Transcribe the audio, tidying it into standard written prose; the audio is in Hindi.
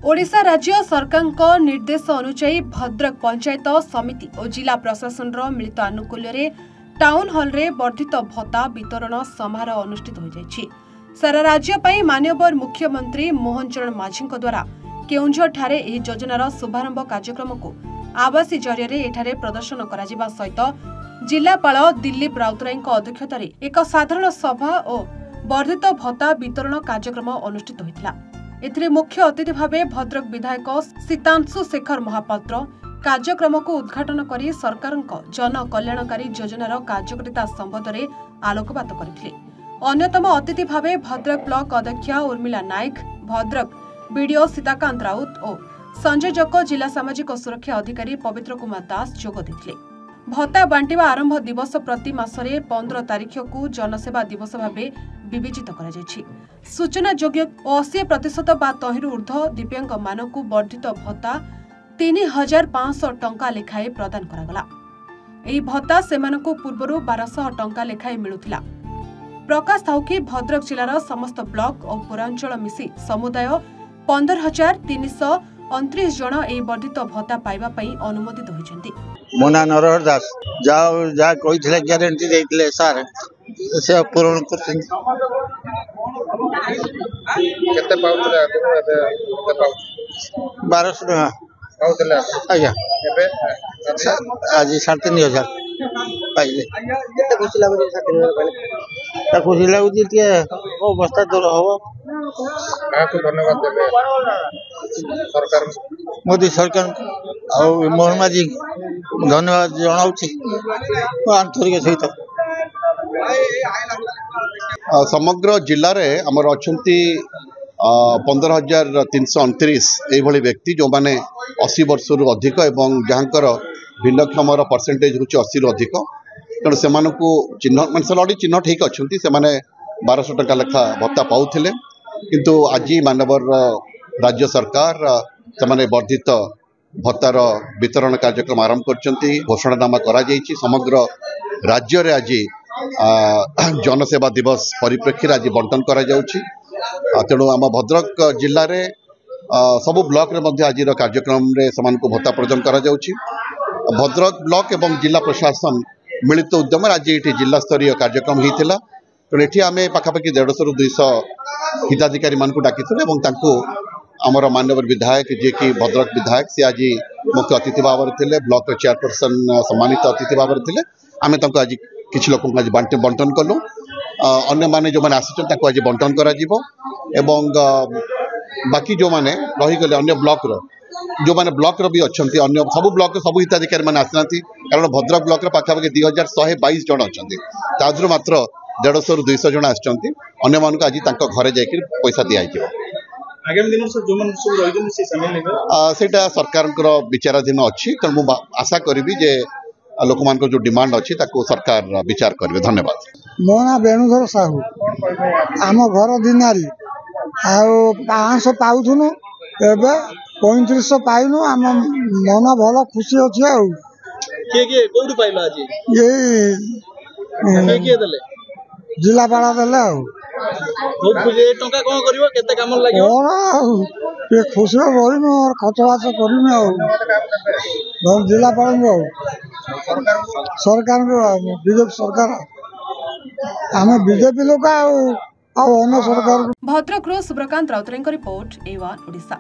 ओडिशा राज्य सरकार निर्देश अनुसार भद्रक पंचायत समिति और जिला प्रशासन मिलित आनुकूल्य टाउन हॉल रे वर्धित भत्ता वितरण समारोह अनुष्ठित हो जायछि। सारा राज्य पई माननीय मुख्यमंत्री मोहन चरण माझी द्वारा केउंझर ठारे एही योजनार शुभारंभ कार्यक्रम को आवासी जरिए एठारे प्रदर्शन करा सहित जिलापाल दिलीप राउतराय अध्यक्षतार एक साधारण सभा और वर्धित भत्ता वितरण कार्यक्रम अनुष्ठित होता। एथिरे मुख्य अतिथि भावे भद्रक विधायक सीतांशु शेखर महापात्र कार्यक्रम को उद्घाटन करी सरकार जन कल्याणकारी योजनार कार्यकारिता संबंध में आलोकपात करथिले। अन्यतम अतिथि भावे भद्रक ब्लॉक अध्यक्ष उर्मिला नायक, भद्रक बीडीओ सीताकांत राउत और संयोजक जिला सामाजिक सुरक्षा अधिकारी पवित्र कुमार दास जोग देथिले। भत्ता बांटिबा आरंभ दिवस प्रति मासरे 15 तारिख को जनसेवा दिवस भावे विवेचित करा जायछि। सूचना योग्य 80% बा तहिरु ऊर्ध्व दिव्यांग मानकु वर्धित भत्ता 3500 टंका लेखाए प्रदान करागला। एही भत्ता सेमानकु पूर्वरु 1200 टंका लेखाए मिलुथिला। प्रकाश थाउ कि भद्रक जिलार समस्त ब्लॉक और पौरांचल मिसी समुदाय 15,329 जन एही वर्धित भत्ता पाइबा पई अनुमोदित होइछन्ति। मोना नरहर दास जा कहिथिले ग्यारंटी देइथिले सर से पूर्ण करछन। केते पाउतले केते पाउ 1200 टका पाउतले आज्ञा एबे आज 3500 पाइले। केते खुशी लागो 3500 पाइले ता खुशी लागो जे अवस्था दूर हो। काको धन्यवाद देबे सरकार मोदी सरकार और मोहन माझी धन्यवाद जनाउछि आंतरिक सहित। समग्र जिले में आमर अच्छा 15,329 ये व्यक्ति जो माने 80 वर्ष रु अधिक एवं जहाँकर भिन्नक्षम परसेंटेज हूँ 80 रु अधिक तेणु से चिन्ह ऑलरेडी चिन्ह ठीक अच्छा से 1200 टका लेखा भत्ता पाउथिले किंतु आज मानवर राज्य सरकार से वर्धित भत्तार वितरण कार्यक्रम आरंभ करछंती। घोषणानामा करा जायछि। समग्र राज्य रे आज जनसेवा दिवस परिप्रेक्षी आज बंटन करा जाउछि। तेणु आम भद्रक जिले में सबु ब्लॉक रे मध्य आज कार्यक्रम रे समान को भत्ता प्रदान करा जाउछि। भद्रक ब्लॉक एवं जिला प्रशासन मिलित उद्यम आज ये जिला स्तरीय कार्यक्रम होता। तेणु ये आम पाखापाखि 150 रु 200 हिताधिकारी मान तांको आमर माननीय विधायक जी की भद्रक विधायक सी आज मुख्य अतिथि भाव में थे। ब्लॉक चेयरपर्सन सम्मानित अतिथि भाव में थे। आम आज किसी लोक आज बंटन कलु अन्य माने जो मैंने आसी आज बंटन करा एवं बाकी जो मैंने रहीगले अन्य ब्लॉक जो मैंने ब्लॉक भी अच्छा अन्य सब ब्लॉक सब हिताधिकारी मैंने आसना कारण भद्रक ब्लॉक पाखापाखि 2122 जन अच्छा तादू मात्र 150 रु 200 जन आने मानक आज घरे जाकर पैसा दिखाई। आगामी दिन से जो मन सब रहिजन से शामिल हेबे सेटा सरकार विचाराधीन अच्छी तेणु मु आशा करी जे लोक मान जो डिमांड अच्छी ताको सरकार विचार करेंगे। धन्यवाद। मो ना वेणुधर साहू आम घर दिनारी आउ 500 पाउथुनु एबे 3500 पाइनु आम मन भल खुशी अछि। आउ के कोउडी पाइला आज ये के देले जिलापाल देले। आउ बहुत खुशी टंका कोन करिवो केते काम लागियो ये खुशी रही और खर्च बाच कर जिलापाल सरकार बीजेपी सरकार आम बीजेपी लोक अन्य सरकार। Bhadrak Subrakant Routray report A1 Odisha.